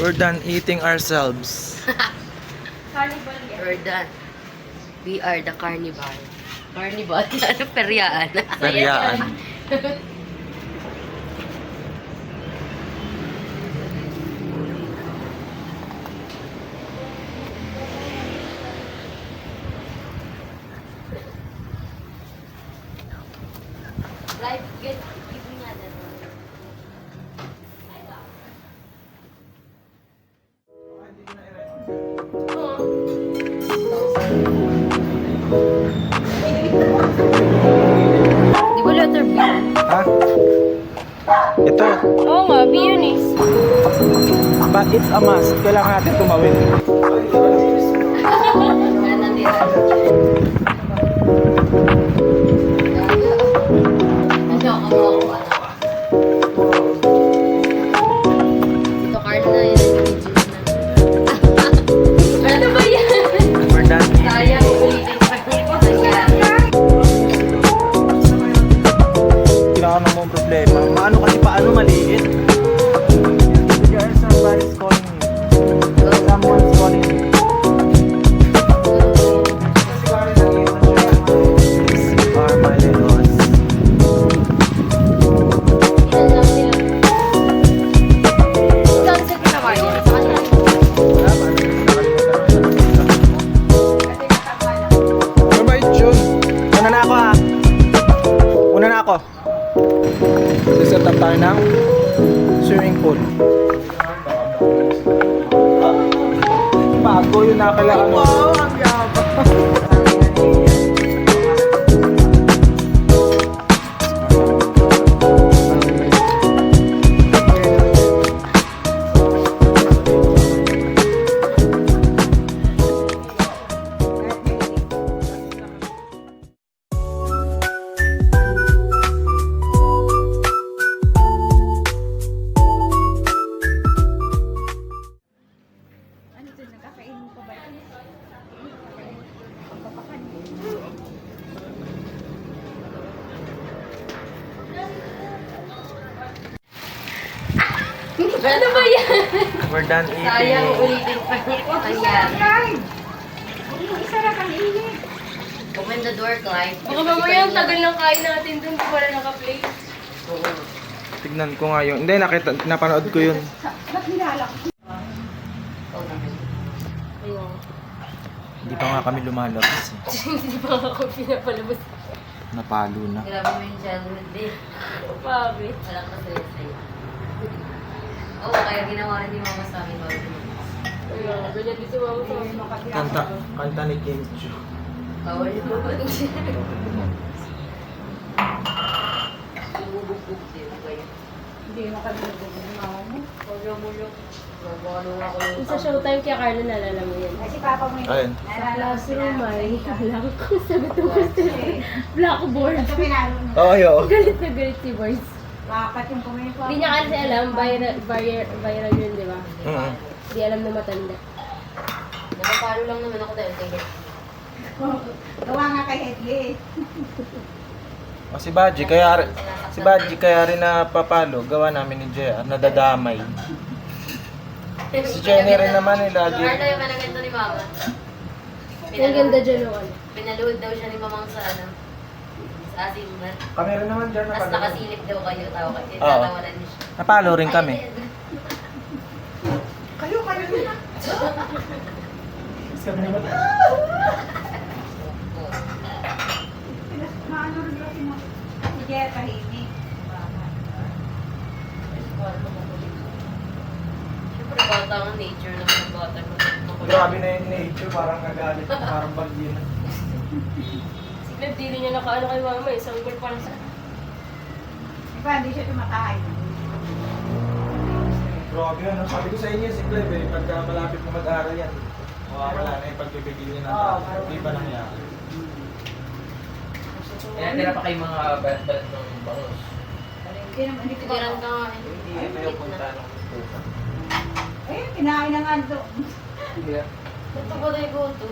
We're done eating ourselves. Carnival yan. We're done. We are the carnival. Carnival? Ano? Peryaan. Peryaan. Life, get, give me nga that. Di ba letter B? Ha? Ito. Oo nga, B yun eh. But it's a must. Kailangan natin tumawid. Wala nang tira. Hindi ako makakuha na. Ito card na yun. Ano ba yan? We're done eating. Sayang, ulitin pa niya. Kailangan mo ang problema. Maano kasi paano maliit? Guys, somebody's calling you. Someone's calling you. These are my little Mabait yun. Una na ako ha. Una na ako. Set up tayo ng swimming pool. Bago yun na kailangan mo. Wow, ang Ano ba yan? We're done Sayang, eating. ulitin pa niya. Ayan. Isa na kang init. Open the door, Clyde. Baka mamaya ang tagal ng kain natin dun, di pala naka-play. Tignan ko nga yun. Hindi, napanood ko yun. Ba't nilala ko? Ayun. Hindi pa nga kami lumalabas eh. Hindi pa ako pinapalabas. Napalo na. Grabe mo yung childhood eh. Pabi. Walang masaya-saya. Oo, kaya ginawa rin ni Mama sa akin bago Ayun, ganyan din si Mama sa Kanta ni Kim Chu. bawal yung bawal siya. Bubuk-buk din. Hindi makalimutan ng mama mo. Mulok-mulok. Ano ako Yung sa Showtime kaya Carlo nalala mo yan. Kasi papa mo Ayun. Sa classroom ay alam ko sagot ng question. Blackboard. Ito pinalo mo. Oo, oo. Galit na galit si Boys. Papat yung kumain ko. Hindi niya kasi alam, viral yun, di ba? Hindi alam na matanda. Nakapalo lang naman ako dahil kaya. Gawa nga kay Hedley. O si Badji kaya rin napapalo. Gawa namin ni Jaya. Nadadamay. Si Jenny rin naman eh, lagi. Carlo yung managanda ni Mama. Ang ganda dyan yung ano. Pinaluhod daw siya ni Mamang sa ano. Sa asinman. Kami rin naman dyan Tapos nakasilip daw kayo. Tawanan niyo siya. Napalo rin kami. Kayo na. Kami naman. Maano rin kasi mo. Si Jaya tahimik. Siyempre bata ang nature naman ng bata. Grabe na yung nature. Parang nagalit. Parang bagyo na. Si Gleb, di rin niya nakaano kay Mama eh. Sanggol pa lang sa... Diba, hindi siya tumakain. Grabe ano. Sabi ko sa inyo si Cleb eh. Pagka malapit na mag-aaral yan. Mawawala na yung pagbibigil niya ng trabaho. Hindi pa nangyari. Kaya tira pa kayong mga balat ng bangus. Hindi ko Tigiran ka nga. Hindi ito yung punta ng puta. Eh, kinain na nga doon. Ito ba tayo gusto?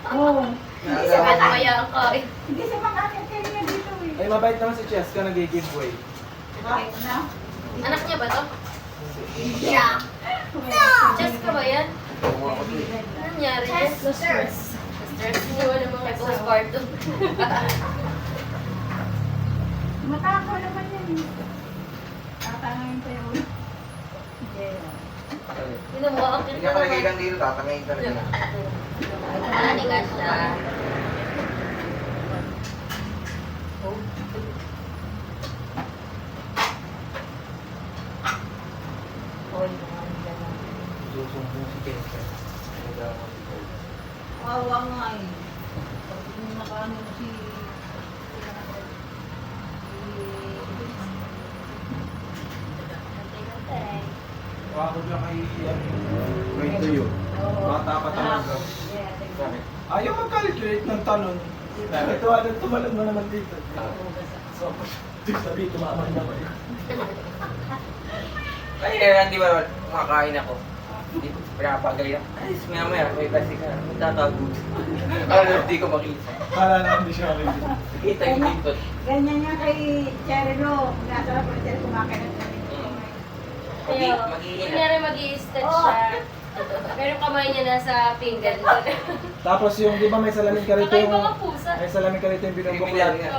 Oo. Hindi siya kaya ang kain. Hindi siya makakit kayo niya dito eh. Ay, mabait naman si Cheska nag-giveaway. Bakit na? Anak niya ba to? Hindi. Yeah. Just ka ba yan? Kuha ko to eh. Ano nangyari? No stress. Stress mo Iwan ng mga May asawa. postpartum. Matakaw naman yan. Tatangayin ko yung Hindi mo, ang Hindi cute ka na palagay naman. lang dito, tatangayin talaga. Ano ka siya? Susumbong si Kenta. kawawa nga eh. Pag nakaano mo si... Ako lang kay may tuyo. Bata pa talaga. Bakit? Ayaw mag-calculate ng talon. Ito, ano, tumalon mo naman dito. So, sabi, tumaman na ko eh. Ay, hindi ba makakain ako? Hindi ko pinapagaling ako. Ay, maya, may kasi ka. Magtatago. Hindi ko makita. Kala na hindi siya rin. Kita yung dito. Ganyan nga kay Cherilo. Nasa lang po na sila kumakain ng Kaya, Mag-iingat. kunyari mag-i-stretch siya. Pero kamay niya nasa pinggan. Tapos yung, di ba may salamin ka rito Kakaiba yung... mga pusa. May salamin ka rito yung Bibigyan binubuklat. nga.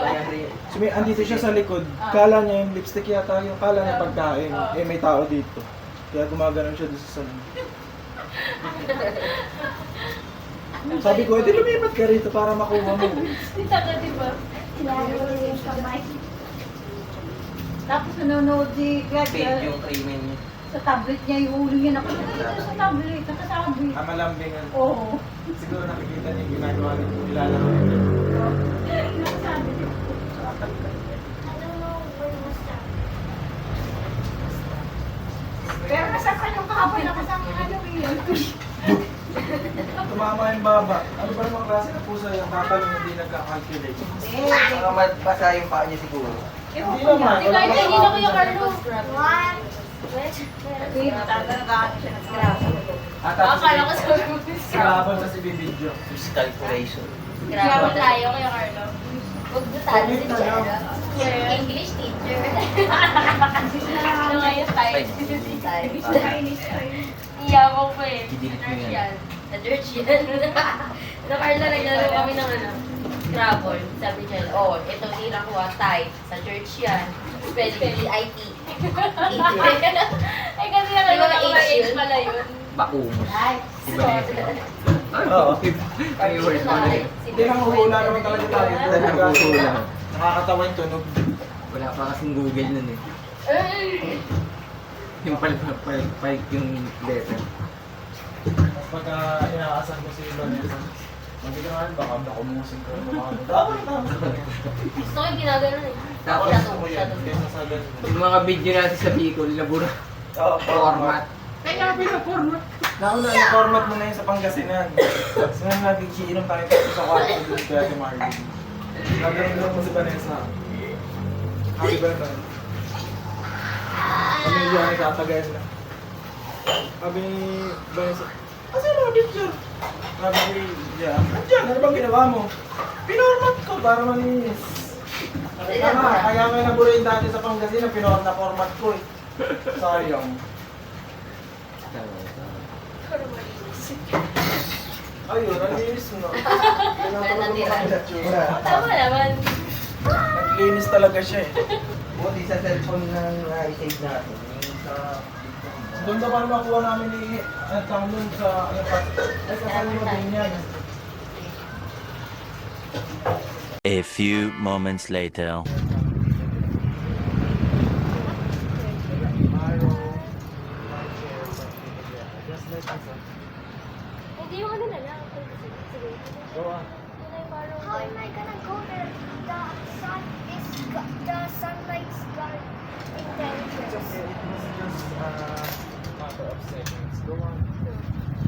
So, andito siya sa likod. Kala niya yung lipstick yata yung kala niya pagkain. Eh, may tao dito. Kaya gumaganon siya doon sa salamin. Sabi ko, edi lumipat ka rito para makuha mo. Kita ka, di ba? Kailangan ko yung kamay. Tapos nanonood si Greg Fake yung krimen niya. sa tablet niya, yung ulo niya. Nakakita sa tablet, nakasabi. Malambingan. Oo. Siguro nakikita niya yung ginagawa niya. Nilalaro niya. Nakasabi niya. Pero nasaktan yung kahapon nakasama ano yun. Tumama yung baba. Ano ba namang klase ng pusa yung tatalong hindi nagka-calculate? Baka mabasa yung paa niya siguro. Hindi naman. Di ba, hindi na Kuya Carlo? Talaga siya ng scrap. Akala ko sabi mo. Scrabble sa si Bibidyo. Calculation. Grabe tayo, Kuya Carlo. Huwag butalo si Jera. English teacher. Ano ngayon tayo? Chinese tayo. Iyaw ko eh. Didelete mo yan. Yan. Sa church yan. Ano, Carla, naglaro kami ng ano? Scrabble. Sabi niya, oh, ito tira ko type. Sa church yan. Spelling IT. Eh, kasi nakalimutan ko na Age age yun. pala yun. Baumos. Ay, Iba na yun. Oo. Ay, words mo na yun. Hindi lang huhula naman talaga tayo. Talagang huhula. Nakakatawa yung tunog. Wala pa kasing Google nun eh. Yung palpalpal yung letter. Tapos pagka inaasan ko si Vanessa, magiging baka makumusin ko. Tama. Gusto ko yung ginagano eh. Tapos, Gusto ko yan. Kesa sa ganun. yung mga video natin sa Bicol, labura. Oo, Format. Kaya format. Nauna, i-format mo na yun sa Pangasinan. Kasi nga nagkikiinom tayo dito sa kwarto dito kaya si Marlene. Nagano'n mo si Vanessa. Happy birthday. Pamilya ni tatagayan na. Sabi ni Vanessa, kasi yung mga picture? Sabi ni Jia, nandiyan, ano bang ginawa mo? Pinormat ko para malinis. Kaya nga naburayin dati sa Pangasinan, format ko eh. Sayang. Ayun, ang linis mo. Tama naman. Naglinis talaga siya eh. Buti sa cellphone ng i-save natin. Yung sa... Doon na paano makuha namin ni Tanglong sa ano pa? Ay, sa kanila din yan. A few moments later. Just like this. Hindi yung ano na lang. Sige. Go on. Yun ay parang... How am I gonna go there? The sunlight's gone in It's dangerous. okay. It was just matter of seconds. Go on.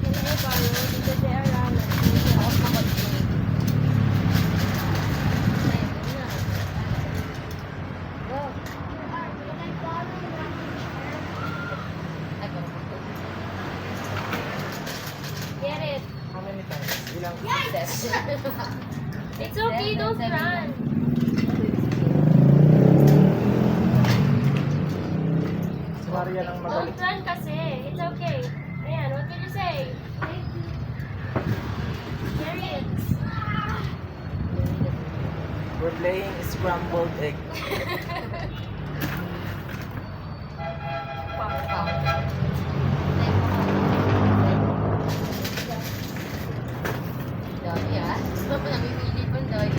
Yun ay parang dito sa aralan. Get it. How many times? Ilang? It's okay, don't run. Maria ng magaling. Don't run kasi. It's okay. Ayan, what will you say? Carry it. We're playing scrambled egg. Dami ah. Namimili pa dahil.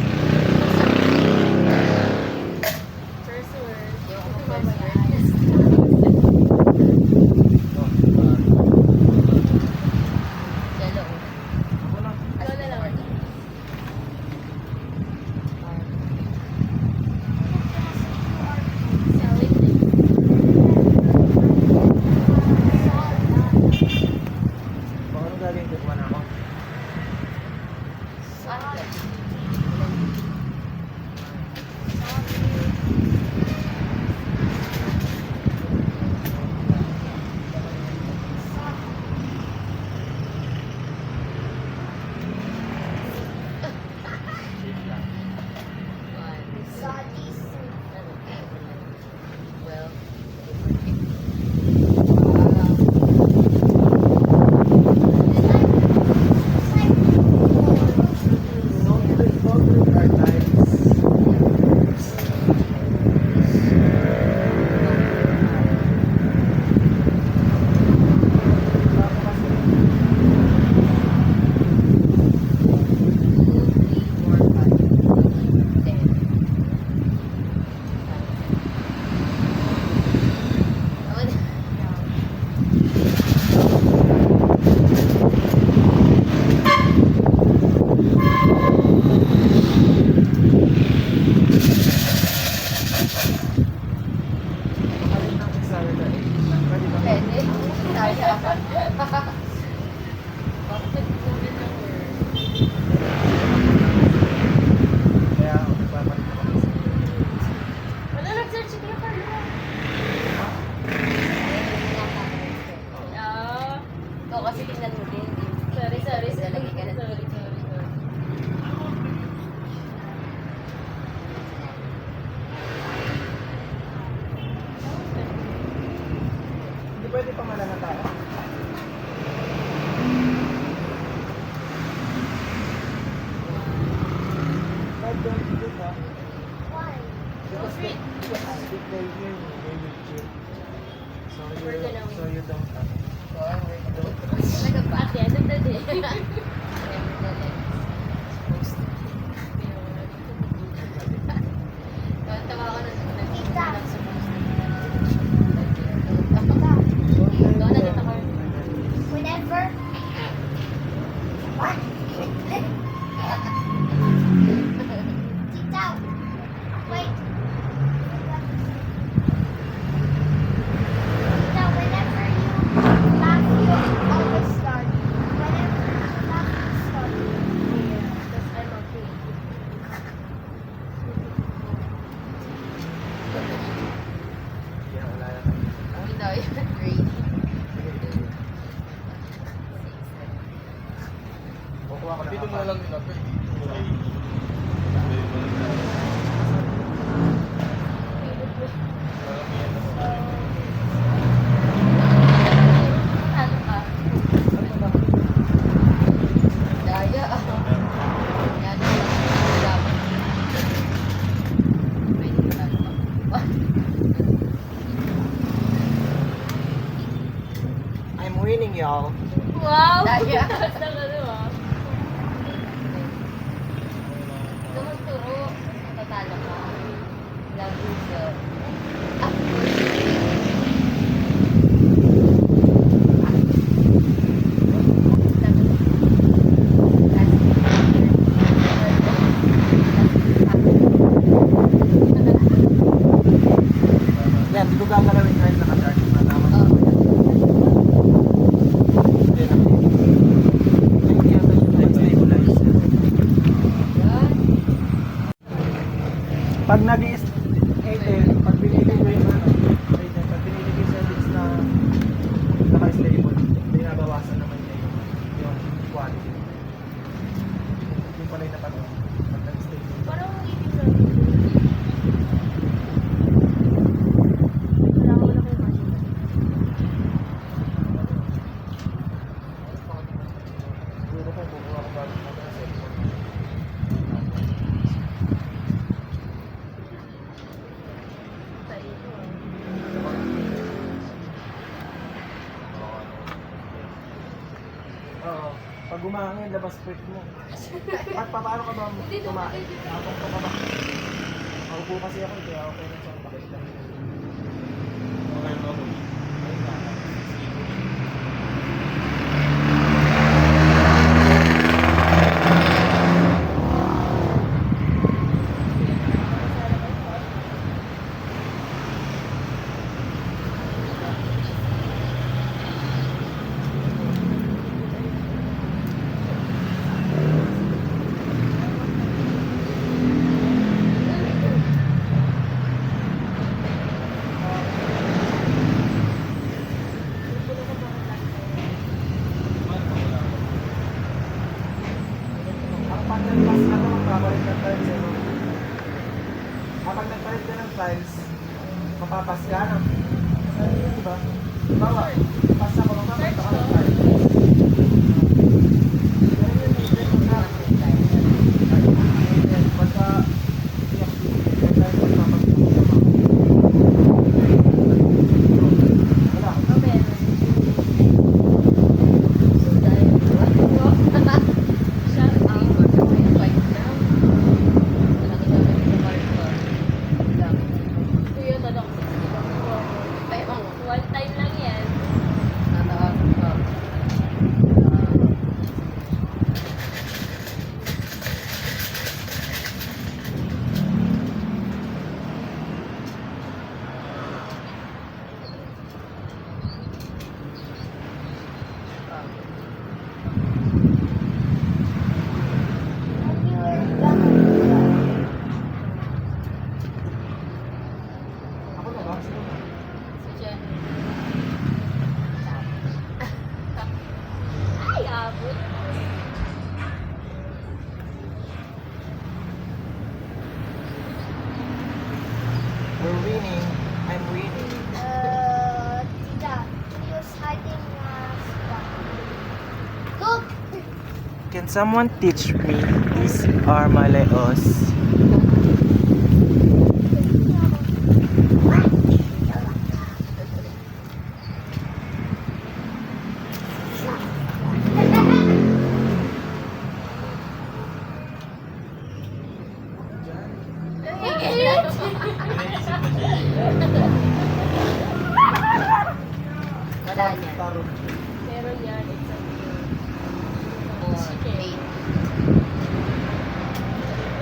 First word. Yung Ito first mamaya. word. Dalo. Ako na. Ikaw na lang. Baka ano gagawin ko man ako? Well, Don't our times. Makalit ng salad na egg. Pwede ba? Pwede. Kaya. Kaya magpapalit ako. Wala, nag-search si Kuya Carlo. Ah, Ikaw kasi tingnan mo din. sorry. Lalagay ka na. Sorry. Hindi pwede pa malahata ako. God don't do that. Why? Because they hear me, they will cheat. We're gonna win. So you don't have. Talaga ba? At the end of the day. Tawa ko na Tita. Ikaw na dito, Carl. Whenever. What? Tita. Wait. Tita, whenever you laugh, you always start. Whenever you laugh, you start. Because I'm okay. Yeah, wala na. Ito, yung grade. Kukuha ko na. Dito mo na lang yun ako. Ano ka? Daya. Yan. Dapat. Pwede ka lang. I'm winning, y'all. Wow! Daya. Basta ano ah. Tumuturo. Tatalo ka. Love you, sir. Yan, di ko gagalawin kahit naka-charge na tama. Hindi na. Hindi yan stabilize. Pag nag-i-is, pag pinili ko yung ano, pag pinili ko yung settings na naka-stable, binabawasan naman niya yung quality. Yung pala yung napag nag-stable. Parang ibig sabihin. Wala ko na kayo machine. Oo. Pag umangin, labas puwet mo. At paano ka ba kumain? Habang ka ba? Maupo kasi ako, kaya okay na sa pakita. Okay mo ako. Kapag nagpas ka na, magpapalit ng tiles eh. Kapag nagpalit ka ng tiles, mapapas ka na. Diba? Bawa, pas ako ng kapag ka ng tiles. Ganun yun, may mo na. Pagka, iyak, yung tiles, magpapas ka naman. Wala. Kuya, tanong. One time lang yan. Ako na ba? Sino ba? Si Jen. Ay, abot. We're winning. I'm winning. Tita, use hiding spot. Look! Can someone teach me? These are my Leos. Wala niya. Tarot. Meron yan. It's a Or Sige. eight.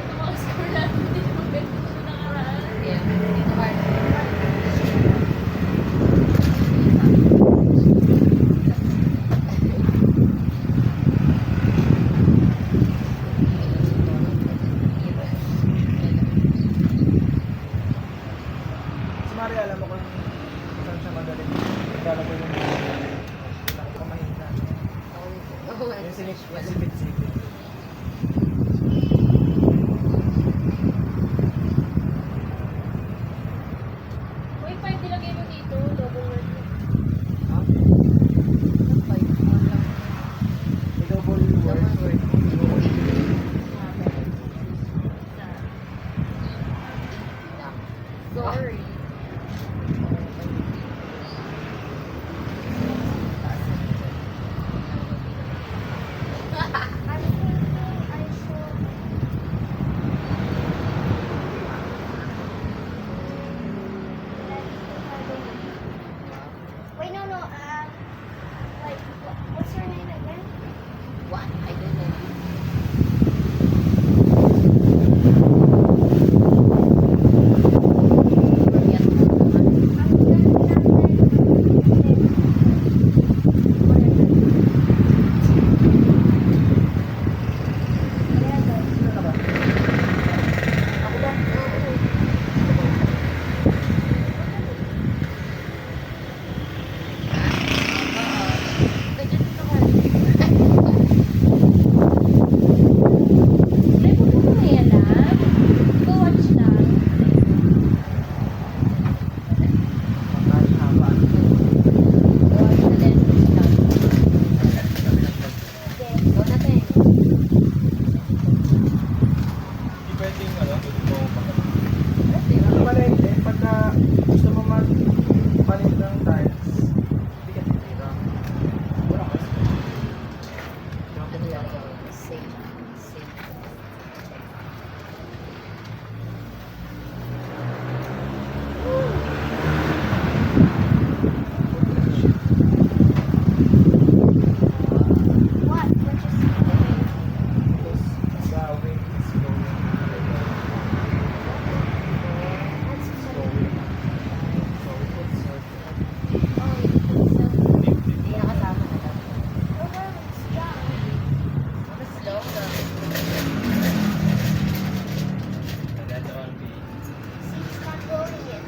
ito mga score natin. Hindi mo ganito sa nakaraan. Yeah. Dito ba? Si Maria, alam mo kung saan siya magaling. Lalagay yung kamay na. Yung sipit-sipit. Uy, 5 nilagay mo dito. Double word. Ha? May double word. Sorry. I'm thinking I should... Wait, no. Like, what's your name again? What? I don't know. Safe. Safe. What? What you see? The wind is blowing. That's So we could surf. Hindi nakasama na lang. Oh, well, it's done. Slow na. It's not going in.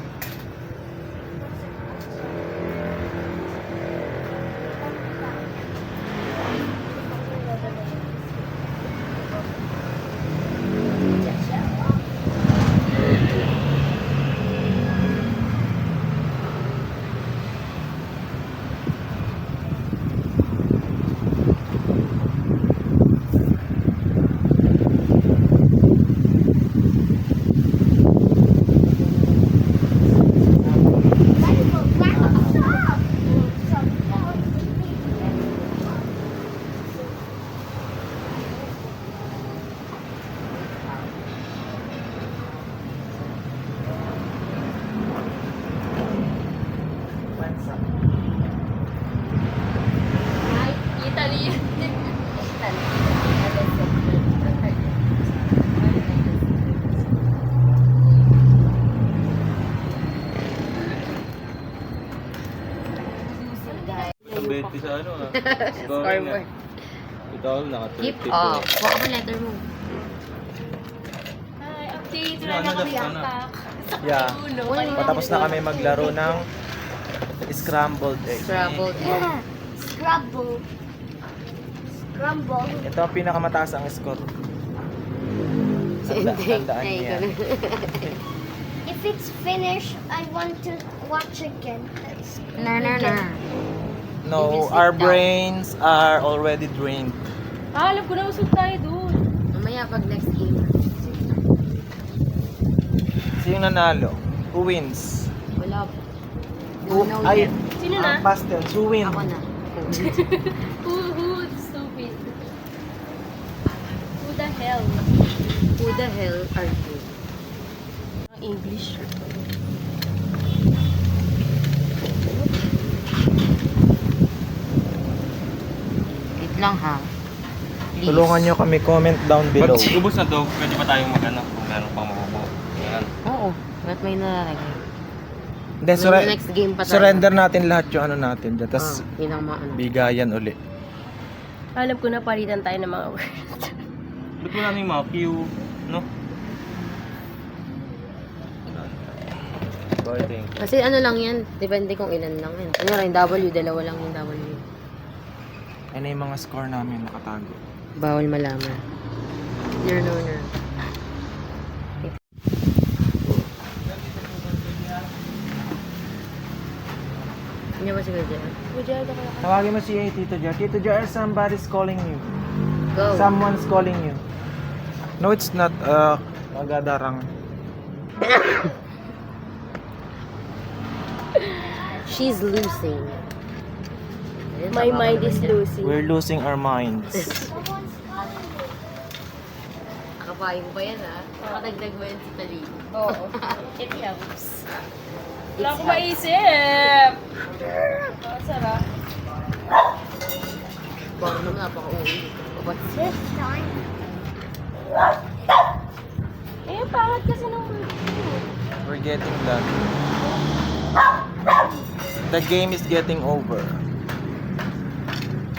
Ay, Italy yun. Kabete sa ano ah. Scoreboard. Ito ako naka Keep off. Kuha ka pa letter mo. Hi, update. Ano, Wala na kami ano? attack. Yeah. Uno. Patapos na kami maglaro ng scrambled egg. Scrabbled. Yeah. Scrabble. Scramble. Ito ang pinakamataas ang score. Tandaan Ay, niyo yan. If it's finished, I want to watch again. Let's No, no, no. No, You can sit our down. brains are already drained. Ah, alam ko na, usog tayo doon. Mamaya pag next game. Sino nanalo? Who wins? Wala po. Who, No, ay, yet. Sino na? past tense. Who win? Ako na. Who stupid? Who the hell? Who the hell are you? English. Wait lang ha. Please. Tulungan nyo kami comment down below. Pag ubos na to, pwede pa tayong mag-ano kung meron pang mabubuo. Ayan. Oo. Ba't may nalalagay? Then, May next game pa tayo. surrender natin lahat yung ano natin. Tapos, Yun ang mga ano. bigayan uli. Alam ko na, palitan tayo ng mga words. Ba't mo namin mga Q, no? Boarding. Kasi ano lang yan, depende kung ilan lang yan. Ano lang, W, dalawa lang yung W. Ano yung mga score namin nakatago? Bawal malaman. No, no, no. Ano ba si Kuya? Tawagin mo si Tito Jar. Tito Jar, somebody's calling you. Go. Someone's calling you. No, it's not. Magadarang. She's losing. Ayun, My tama mind ka is naman dyan. losing. We're losing our minds. Someone's calling me. Nakapayo mo pa yan ha? Nakadagdag mo yan si Talino. Oo. It helps. Wala It's akong maisip. Sarap. Bawal naman napaka-uwi. What's This time. Eh, pangat kasi ng We're getting done. The game is getting over.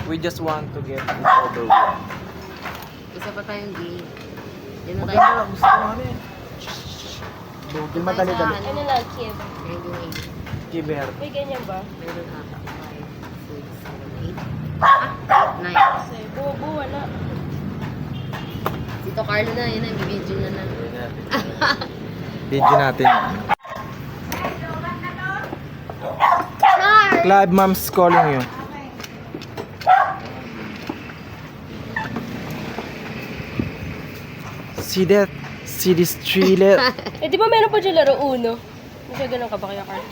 We just want to get it over with. Isa pa tayong game. Yan na tayo. Maganda lang. Gusto ko ano eh. Bugil madali-dali. ano lang, Kim. Grinding 8. Kiber. May ganyan ba? Meron ata. 5, 6, 7, 8. 9. Kasi buo wala. Tito Carlo na, yun na, bibidyo na na. Video natin. Char. Clive, mom's calling you. See that? See this tree let? Eh, di ba meron pa dyan laro uno? Hindi siya ganun ka ba kaya, Carl?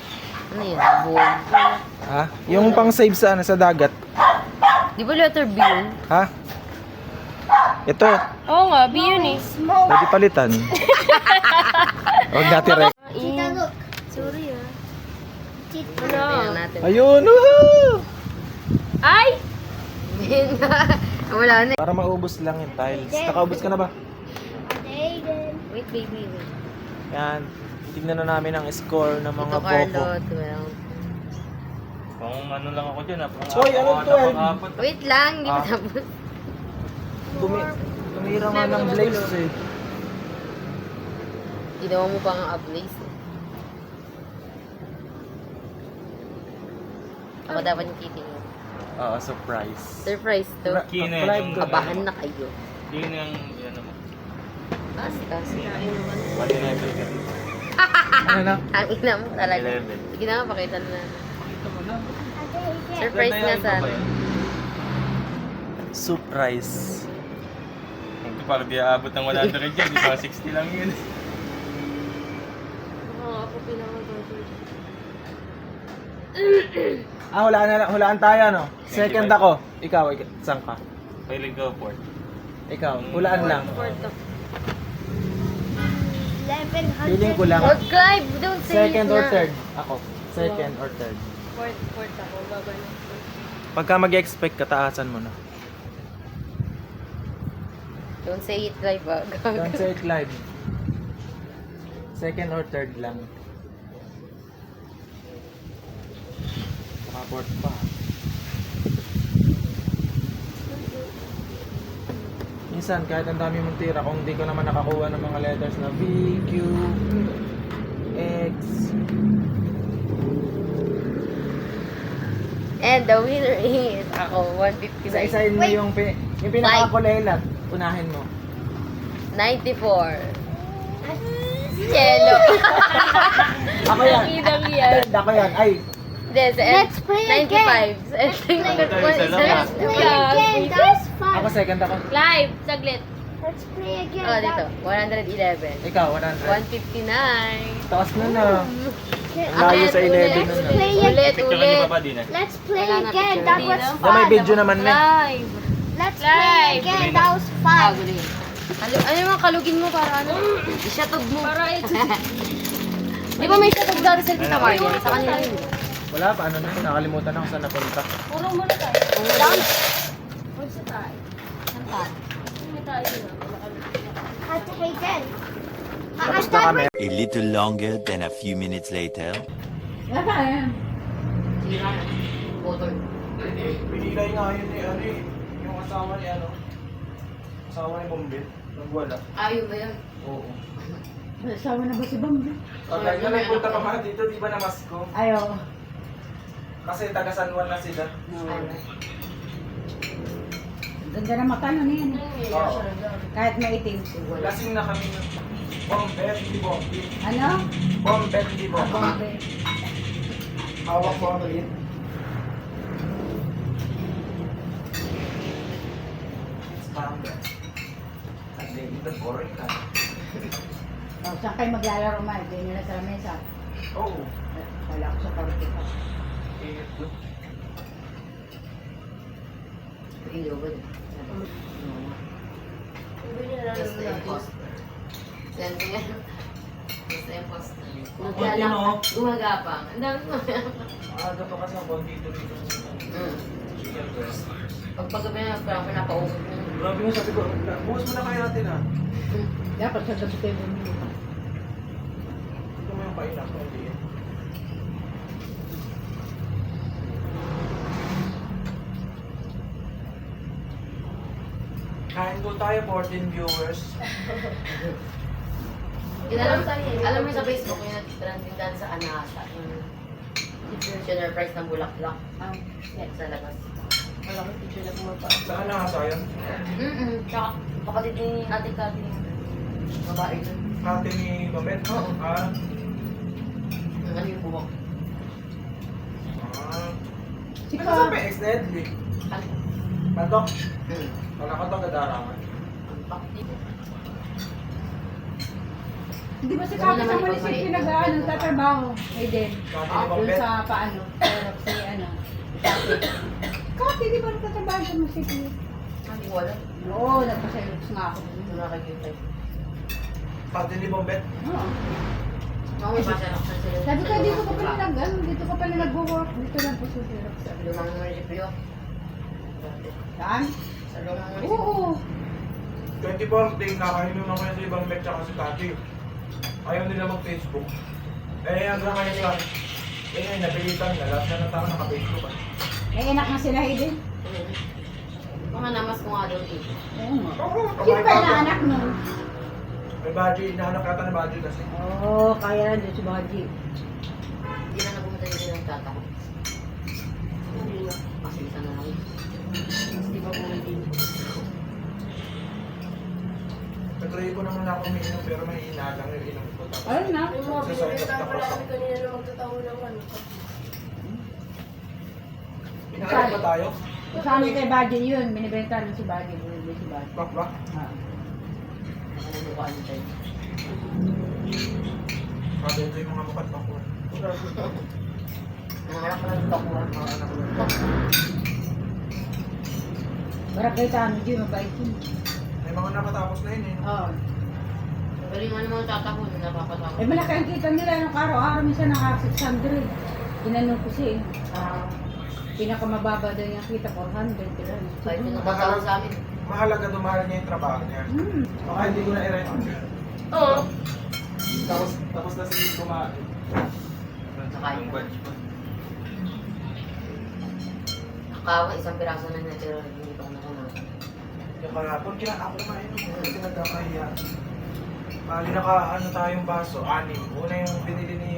Ano yun? Bold. Ha? Yung pang save sa ano sa dagat. Di ba letter B yun? Ha? Ito, Oo nga, B yun eh. Smoke. pwede palitan. Huwag natin rin. Tita, look. Sorry ah. Tita. Tingnan natin. Ayun, woohoo! Ay! Wala na. Para maubos lang yung tiles. Nakaubos ka na ba? Aiden. Wait, baby. Wait. Yan. Tignan na namin ang score ng mga Ito, Carlo. boko. 12. Kung ano lang ako dyan, Hoy, ano to, eh? Wait lang, hindi pa Ah. tapos. Tumira nga ng blaze eh. Ginawa mo pa nga ablaze eh. Ako dapat yung titingin. Oo, surprise. Surprise to. Kina Subscribe yung ka. Kabahan na kayo. Yun yung, yan naman. Kasi. Pwede na ito ka dito. Ano na? Ang ina mo talaga. 11. Sige na nga, pakita na. Ito mo na. Aiden. Surprise Ganda na yan, sana. babae. Surprise. Kung parang di aabot ng 100 dyan, di ba 60 lang yun. Oo, ako pinaka-budget. Hulaan tayo, no? Second ako. Ikaw, saan ka? Pwede go for it. Ikaw, hulaan lang. Fourth ako. 1100. Feeling ko lang. Huwag Clive, don't say Second it or na. third? Ako. Second or third. Fourth ako, baba na. Pagka mag-expect, kataasan mo na. Don't say it Clive, ah. Don't say it live. Second or third lang. Baka fourth pa. Minsan, kahit ang dami mong tira, kung hindi ko naman nakakuha ng mga letters na V, Q, X. And the winner is ako, 159. Isa-isahin mo yung pinakakulelat. Unahin mo. 94. Yellow. Ako yan. Nakidang yan. Ako yan. Ay, Let's play again. 95. Let's play Let's again. That was ako fun. second ako. Clive, saglit. Let's play again. Oh, dito. 111. Ikaw, 100. 159. Taas na na. Let's Layo sa 11 na na. play again. Ulit, Picture ka ni ulit. Papa din eh. Let's play Wala na again. picture That dito. was Na may fun. video naman na. Clive. Let's play again. That was fun. Gulo yun. Ano yung kalugin mo para ano? Isyatog mo. Para ito. Di ba may isyatog dati sa Tita Marian? Sa kanila yun. Wala pa, ano na, nakalimutan ako saan napunta. Puro muna tayo. Huwag sa tayo. Saan pa? Hindi tayo na. At Hayden. Tapos na kami. A little longer than a few minutes later. Sige na. Motor. Pinilay nga yun yung asawa ni asawa ni Bombit. Nagwala. Ayun ba yun? Oo. Nasawa na ba si Bambi? Pagka na nagpunta pa mga dito, di ba na Masko? Ayaw. Kasi taga San Juan na sila. Ganda na mata nun yan. Oo. Kahit maitim. Lasing na kami ng Bombet, di Bombit. Ano? Bombet, di Bombit. Bambi. Hawak mo ang rin. It's Bombet. At the end of boring ka. Oh, saan kayo maglalaro ma? Diyan nyo na sa mesa. Oo. Wala ko sa kwarto pa. Ito. Ilaw ba? Basta yung poster. Yan, yan. Basta yung poster. Ano? Gumagapang. Ang dami mo. Aga pa kasi ang konti dito. Chicken breast. Pag paggabi na, parang pinapausap mo. Grabe nga sabi ko, bukas mo na kaya natin ah. Dapat sa gabi kayo bumili. Ito mo yung painap, hindi eh. Kain po tayo, 14 viewers. Alam mo sa Facebook yung nagtitindahan sa Anasa. Yung distributioner price ng bulaklak. Sa labas. Wala ko picture na pumapa. Saan na nga sayon? Tsaka kapatid ni Ate Kati yung babae dun. Ate ni Babet? Oo. Ah. Ano yung buwak? Ah. Si Ano sa Pa. PX na Edley? Ano? Patok? Wala ka itong gadarangan. Hindi ba si Kaka sa munisipyo nag-ano, tatrabaho? Hayden. Kati ni Doon Babet? sa paano? Si ano? Kati, di ba nagtatrabaho sa munisipyo? Hindi ko alam. Oo, nagpasayoks nga ako. Ito nakikita. Pati ni Bombet. Oo. Mga may pasalak sa sa'yo. Sabi ko, dito ka pala dito ka pala nag-work. Dito lang po sa Xerox. Sa lumang munisipyo. Saan? Sa lumang munisipyo. Oo. 2014, nakainom ako yan sa ibang bet tsaka si Tati. Ayaw nila mag-Facebook. Eh, hanggang ngayon lang. Eh, napilitan na. Lahat na tao naka-Facebook. May anak na sila din. Mga namas ko nga doon dito. Oo nga. Oo, Sino ba yung anak nun? May budget, hinahanap kata ni budget kasi. Oo, kaya lang doon si Baji. Hindi na nabumunta dito ng tata ko. Hindi na. Kasi isa na lang. Hindi ba pumunta Nag-try ko naman ako umiinom pero may inalang yung inom ko. Tapos, Ayun na. Yung mga binibenta pala kami kanina na magtatawa naman. Inalang ba tayo? Saan kay Baji yun? Binibenta ng si Baji. Binibenta si Baji. Bak ba? Ah. Ano yung mukha niya tayo? Sabi ito yung mga mukat bako. Nangarap ko ng takuha. Mga anak ko. Barakay tayo dyan, mabait yun. May mga napatapos na yun eh. Oo. Galingan mo ng tata ko, napapatawa. Eh, malaki ang kita nila nung araw-araw minsan naka 600. Ginanong ko siya eh. Pinakamababa daw yung kita, 400. Kahit yung nakatawa sa amin. Mahalaga dumahal niya yung trabaho niya. Hmm. Baka hindi ko na i-rent. Oo. Tapos na sige kumain. Saka yung bunch pa. Nakawa, isang piraso na natira. Hindi pa ako nakanasan. Yung kahapon, ako kumain kasi nagkakahiya. Bali ano tayong baso, 6. Una yung binili ni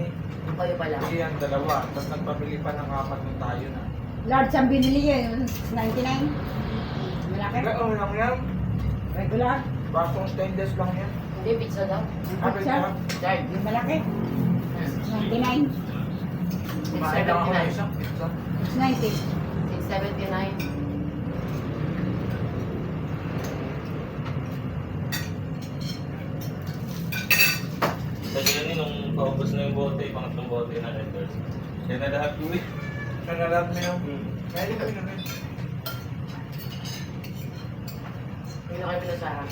Kayo pala. Ian, 2. Tapos nagpabili pa ng 4 nung tayo na. Large ang binili yun, 99. Malaki. Oo lang yan. Regular. Basong stainless lang yan. Hindi, pizza daw. Sabi Pizza. niya, Dad. Yung malaki. 99. kumain lang ako ng isang pizza. 90. 679. Kasi yun nung paubos na yung bote, pangatlong bote na renders. Kaya na lahat yun eh. Nanalat mo yung... Kaya hindi kami namin. Hindi na kayo pinasahan.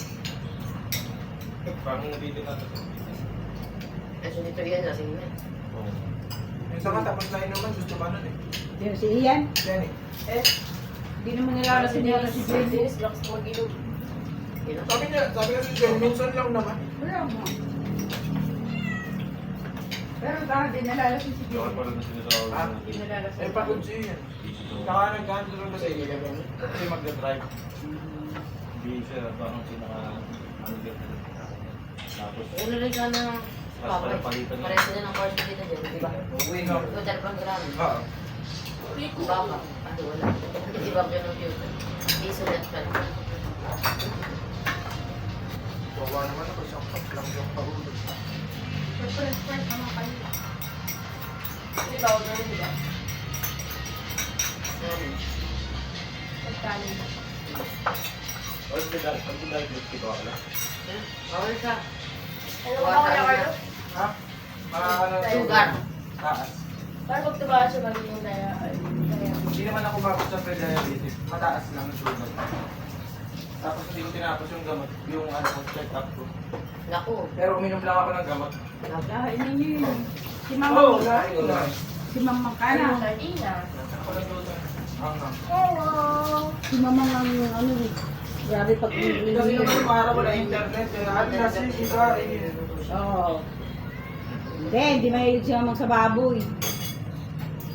Parang nabili na ito. Kasi dito yan, lasing na. Oo. Yung saka tapos na inuman, gusto pa nun eh. Yung si Ian. Yan eh. Hindi naman nilalasin niya si Jenny. Dennis, lakas mo mag-ilog. Yun na. Sabi kasi Jen, minsan lang naman. Wala mo. Pero parang din nalalasin si Bawal Jenny. pala na sinasawag Ah, na. Hindi nalalasin. Eh, pagod siya yan. Saka nag-handle kasi kasi magdadrive. Hindi siya parang pinaka ano din. Tapos Ano rin ka na Tapos pala palitan na. Pareho na ng course dito dyan, di ba? Uwi no. Total program. Oo. Baka. Ano, wala. Iba ko yung future. Piso net pa. Bawa naman ako isang pag lang yung pahulog. First naman kayo. Hindi ba ako ganun, di ba? Ano? Pagkaling. Pag dahil dito ko wala. Bawal ka. Ano ba ako yung Carlo? Ha? Ano? Sugar. Taas. Para pag tumaas siya magiging daya. Hindi naman ako bakit sa pre-diabetes. Mataas lang ang sugar. Tapos hindi ko tinapos yung gamot. Yung ano ko, check up ko. Naku. Pero uminom lang ako ng gamot. Dahil ninyo yun. Si Oo, Mamang. lahat ko lang. Si Mamang Kana. Sardina. Ako lang doon. Angang. Hello. Si Mamang ang ano eh. Grabe pag Kasi naman para wala internet. At kasi isa eh. Oo. Hindi mahilig si Mamang sa baboy.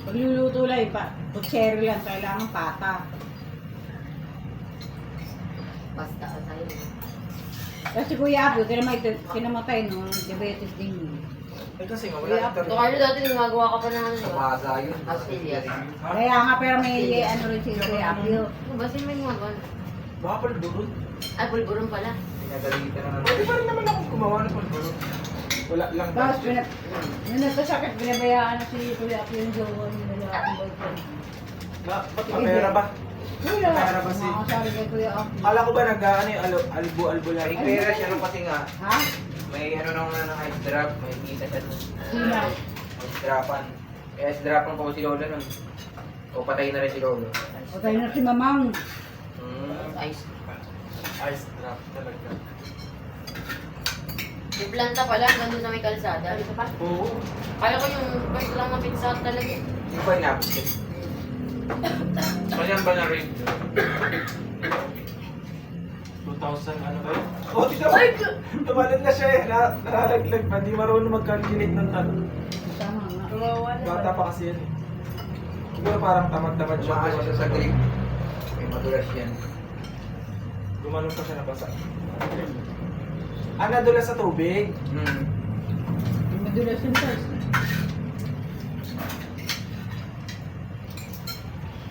Pagluluto lang, kutsero lang, kailangan pata. Basta ka tayo. Kasi Kuya Apo, kinamatay no, diabetes din yun. Eh kasi nga Ito wala internet. kayo dati gumagawa ka pa ng ano, di ba? Pasa yun. Australia. Kaya nga, pero may ano rin si Kuya Apo. Ano ba? Sino may gumagawa? Baka pala doon. Ay, bulburon pala. Pinadalitan na Pwede pa rin naman ako gumawa ng pagbulo. Wala lang Tapos, budget. nung nagkasakit, binabayaan na si Kuya Apo yung jowa nila ang boyfriend. Ba't kapera ba? Wala. Pera ba si- Nakakasabi kay Kuya Apo. Kala ko ba nag-ano yung albo-albo lang? May pera siya nung kasi nga. Ha? May ano naman na ice drop. May kita siya nun. Sino? Ice dropan. May ice dropan pa ko si Lolo nun. O patay na rin si Lolo. O tayo na si Mamang. Hmm. Ice. Ice drop talaga. Yung planta pala, nandun sa may kalsada. Oo. Kala ko yung first lang na pizza Hut talaga. Yung pa inabot yun. Kanyang ba na rin? 2,000 ano ba yun? Oh, tignan mo! Tumalon na siya eh. Nalalaglag pa. Di marunong mag-calculate ng tanong. Tama nga. Bata pa kasi yan eh. Siguro parang tamad-tamad siya. Tumakas siya sa grip. May madulas yan. Gumanon pa siya nabasa. Ah, nadulas sa tubig. Hmm. Yung madulas yung first.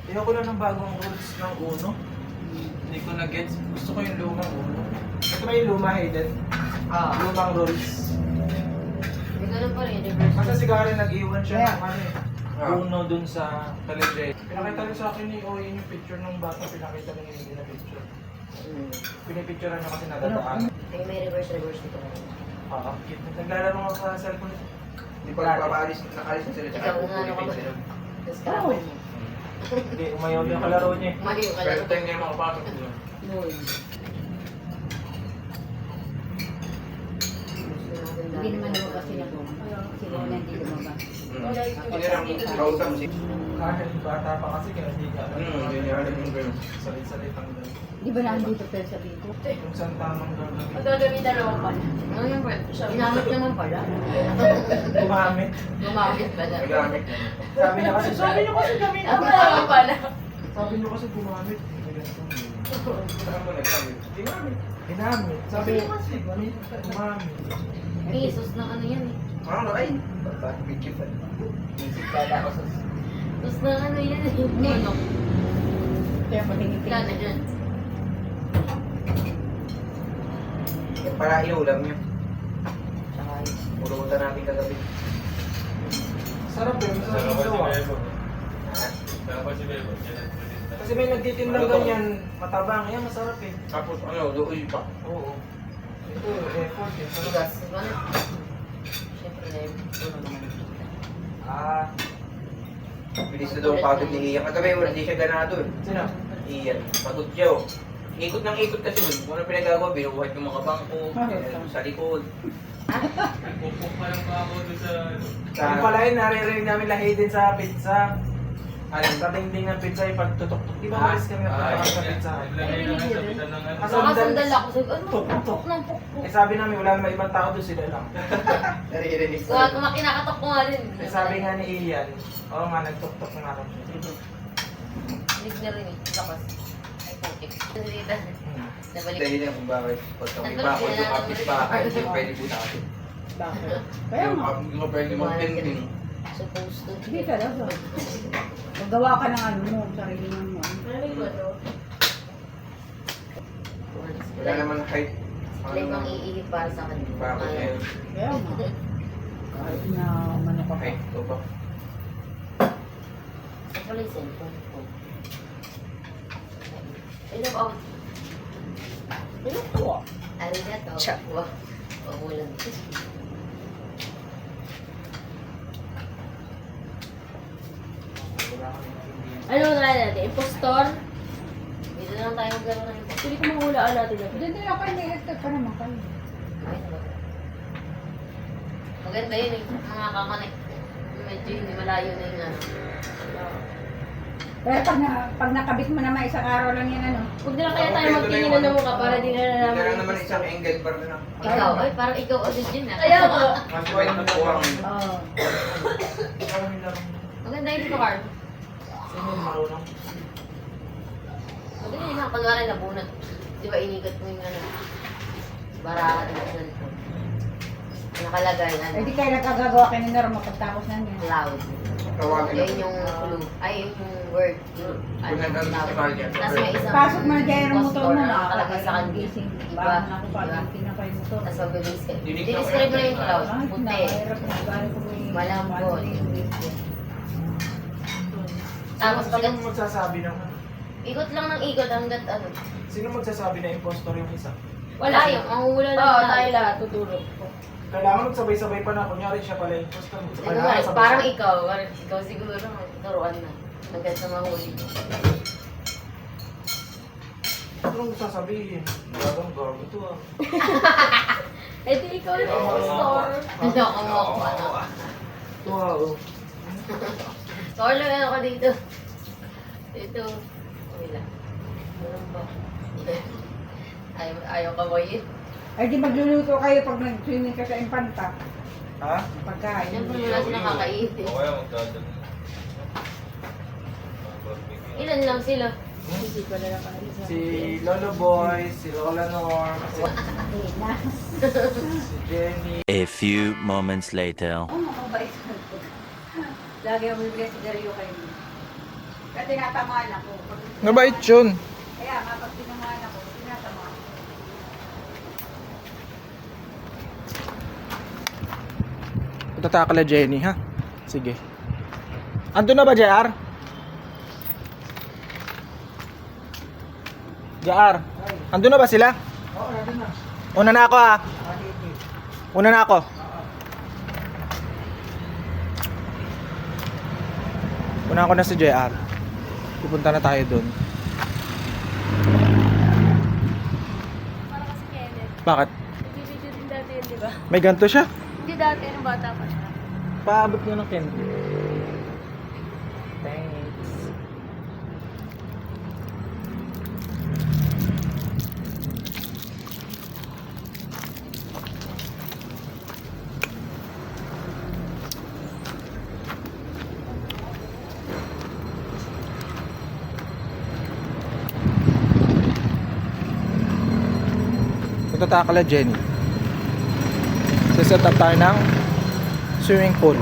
Ayoko lang ng bagong rules ng Uno. Hindi ko na-gets. Gusto ko yung lumang Uno. Ito ba yung luma, Hayden? Lumang rules. Hindi ganun pa rin, reverse. Kasi si Karen nag-iwan siya ng ano eh. Ah. Uno dun sa telegram. Pinakita rin sa akin ni Owen yung picture ng bata. Pinakita rin hindi na picture. Pinipicturean niya kasi nadadaan. Ay, may reverse dito. Cute. Naglalaro nga sa cellphone. Hindi pa papaalis, nakalis na sila. Ikaw, ano ka ba? Tapos karapal mo. Hindi, umayaw yung kalaro niya eh. Mali yung Pero kalaro. tayo ngayon makapasok doon. Noon. Hindi naman lumabas sila po. Sila na hindi lumabas. Kausap si. Kahit bata pa kasi kaya hindi ka alam. Hindi niya alam yung gano'n. Salit-salit ang gano'n. Di ba nandito pero sa dito? Kung saan tamang gano'n. Magagawin dalawang pala. Ano yung pala? Ginamit naman pala. Gumamit. Gumamit pala. Nagamit na. Sabi niya kasi gamitin. Ako naman pala. Sabi niyo kasi gumamit. Saan mo nagamit? Ginamit. Sabi niyo kasi gumamit. Isos na ano yan eh. Ano? Ay! Bata, picture pa. Isip pala ako sa... Isos na ano yan eh. Ano? Kaya patingin Wala na dyan. Para iulam niyo. Tsaka yun. Pulutan natin kagabi. Sarap yun. Sarap yun. Kasi may nagtitindang ganyan, matabang. Yan, masarap eh. Tapos ano, doon pa. Oo. Ito, effort eh. Bigas. Diba na? Siyempre na yun. Ah, Bilis na daw pagod ni Ian. Kagabi, wala hindi siya ganado eh. sino? Ian, pagod siya oh. Ikot ng ikot kasi doon. Kung ano pinagagawa, binubuhat yung mga bangko, sa likod. Yung pala yun, naririnig namin lahi din sa pizza. Sa dingding ng pizza, yung pagtutok-tok. Di ba malis kami pagtutok sa pizza? Nakasandal ako. Sabi, ano? Tok-tok. Tok ng pukpuk. Eh sabi namin, wala naman ibang tao doon, sila lang. Naririnig Kaya kinakatok ko nga rin. Eh sabi nga ni Ian, oo nga, nagtok-tok nga rin siya. Hindi na rin eh. Lakas. Ay, putik. Dito. Nabalik. Dahil na kung bakit. Pagka may bakod yung kapit bahay, hindi pwede butakin. Bakit? Kaya Yung nga. hindi ko pwede mag-painting. Supposed to. Hindi talaga. Magawa ka ng ano mo, sarili mo. Wala naman kahit Like ang iihip para sa kanila. bakod na yun. Kaya nga. Kahit na umano ka pa. Ay, ito ba? Ito pala yung cellphone ko. Ano ba? Ano to? Arigato. Cha. Wow. Pamulan. Ano na natin? Impostor? Dito na lang tayo maglaro ng impostor. Hindi ko mahulaan natin. Hindi din ako may electric pa naman kayo. Ay, talaga. Maganda yun eh. Mga kakanek. Medyo hindi malayo na yung ano. Pero pag nakabit mo naman isang araw lang yan ano. Huwag na lang kaya tayo magtinginan ng mukha para di na Hindi namin. lang naman isang angle para na. Ikaw, ay parang ikaw audition na. Kaya po. Mas wide na po ang... Oo. Ikaw ang nilang, Maganda yun dito, Carl. sino yung marunong? Maganda yun ha. Kunwari nabunot. Di ba inikot mo yung ano? Barahan ng cellphone. Nakalagay Eh ano? di kayo nagkagagawa kayo ni Norma pagtapos na niya. Cloud. Tawagin Yan yung clue. Ay, yung word. Yung ano, Kung nandun sa cloud. kanya. Tapos may isang Pasok mo na dyan ang motor impostor mo na na. nakalagay sa kanya. Gising. Iba. Bago na ako pa. Iba. Tinapay yung motor. Tapos mag-release ka. Unique na Dinescribe mo na yung cloud. Ay, Puti. nakahirap na. Gano'n ko may... Malambot. Tapos Sino pag magsasabi ng ikot lang ng ikot hanggat ano. Sino magsasabi na impostor yung isa? Wala yung manguhula lang Oo, tayo lahat. Tutulog. Kailangan magsabay-sabay pa na, kunyari siya pala yung impostor. Ano nga, parang ikaw siguro turuan na. Hanggat sa mahuli mo. Anong sasabihin? Gagawin gago to ah. Eh di ikaw na yung store. Hindi ako mo ako ano. Ito ah oh. Store lang ano ka dito. Dito. Okay lang. Meron ba? Ayaw ka ba yun? Ay, di magluluto kayo pag nag-swimming ka sa Infanta. Ha? Pagkain. Siyempre wala silang kakainin. O kaya magdadal. Ilan lang sila? Hindi ko na nakain sa Si Lolo Boy, si Lola Norm, si Jenny. A few moments later. Oh, makabait ka. Lagi ako bibigyan sigarilyo kayo. Kaya tinatamaan ako. Nabait yun. Kaya nga, pag tinamaan ako, tinatamaan. Punta tayo kala Jenny ha. Sige. Ando na ba JR? JR, ando na ba sila? Oo, nandun na. Una na ako ha. Una na ako. Una ako na si JR. Pupunta na tayo doon. Para kasi Kenneth. Bakit? Nag-video din dati yun, di ba? May ganito siya? Hindi dati, nung bata pa siya. Paabot niya ng candy. Thanks. Punta tayo kala Jenny. Set up tayo ng swimming pool.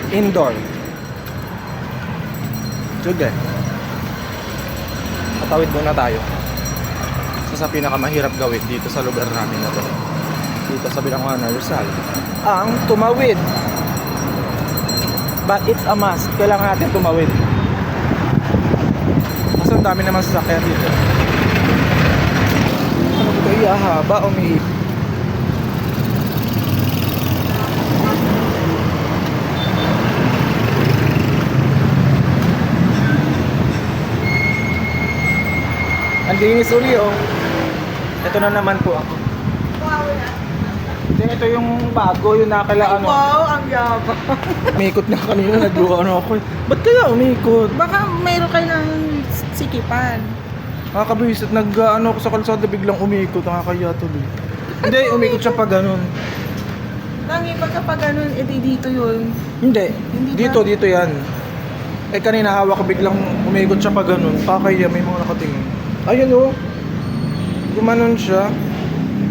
Indoor. Sige. Patawid muna tayo. Isa sa pinakamahirap gawin dito sa lugar namin na to. Dito sa Bilanguan, Rizal. Ang tumawid. But it's a must. Kailangan natin tumawid. Kasi ang dami naman sasakyan dito. Ano ba ito? Haba, umiip. Ang linis uli oh. Ito na naman po ako. Then ito yung bago, yung nakala ano. Wow, ang yabang. Umikot na kanina, nagluha ano ako. Ba't kaya umikot? Baka mayroon kayo ng sikipan. Nakakabisit, nag-ano ako sa kalsada, biglang umikot, nakakaya tuloy. Hindi, umikot siya pa ganun. Tangi, pagka ganun, edi dito yun. Hindi, dito yan. Eh kanina hawak ko, biglang umikot siya pa ganun. Kakaya, may mga nakatingin. Ayun oh. Gumanon siya.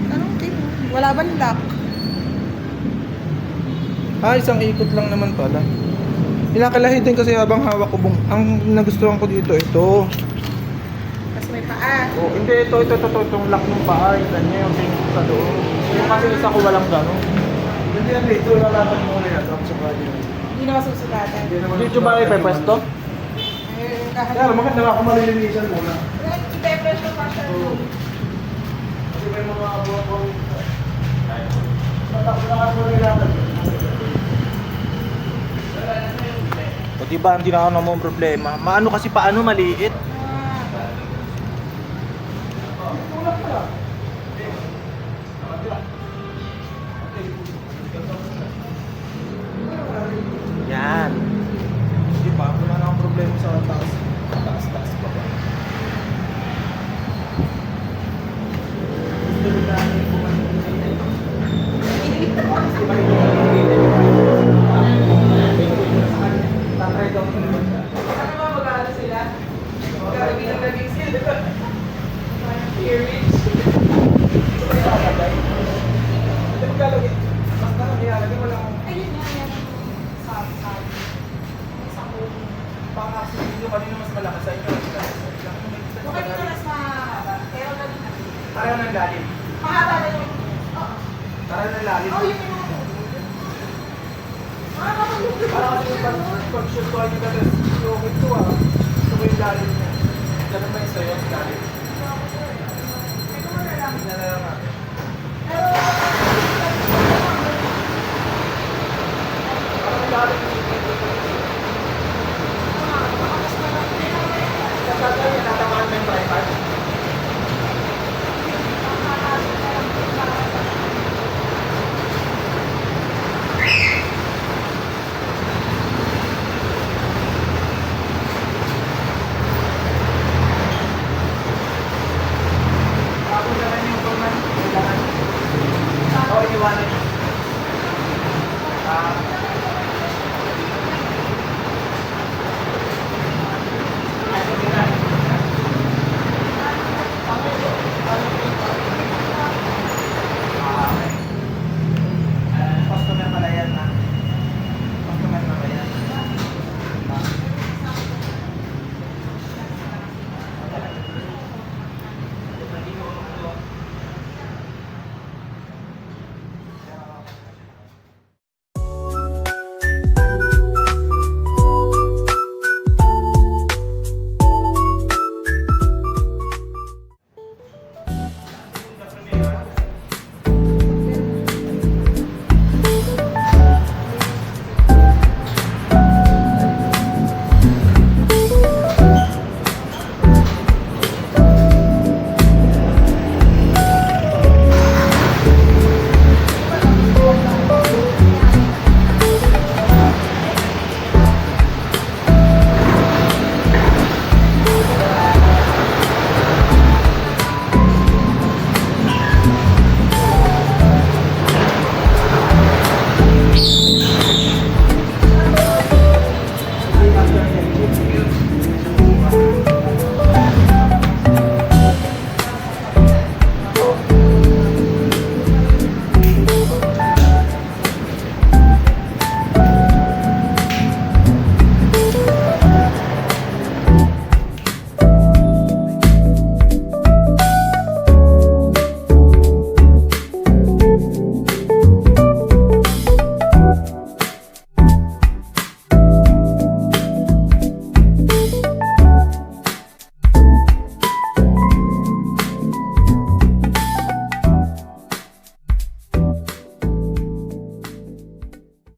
Anong team? Wala ba lock? Ah, isang ikot lang naman pala. Ilakalahi din kasi habang hawak ko. Ang nagustuhan ko dito, ito. Tapos may paa. Oh, hindi, ito, itong lock ng paa. Ganyan yung tingin sa doon. Yung kasi isa ko walang gano'n. Hindi yan dito, lalatan mo na yan. Tapos sa body. Hindi na masusugatan. Dito ba ay pwesto? Kaya maganda nga kung malilinisan muna. Ipe-pressure pa siya. Kasi may mga buwan-buwan. Matakot na ako nilatan. O diba, hindi na ako namang problema. Maano kasi paano maliit? Yan. Hindi pa, wala na akong problema sa taas. Taas pa ba? Kanina mas malakas sa inyo. Bakit ito mas mahaba? Pero ganun na. Pareho ng lalim. Mahaba na yung... Pareho ng lalim. Oh, yun yung... Para kasi yung pag-shoot ko ay yung okay to ah. Gusto ko yung lalim niya. Ganun ba yung sa'yo? Lalim. Ito mo na lang.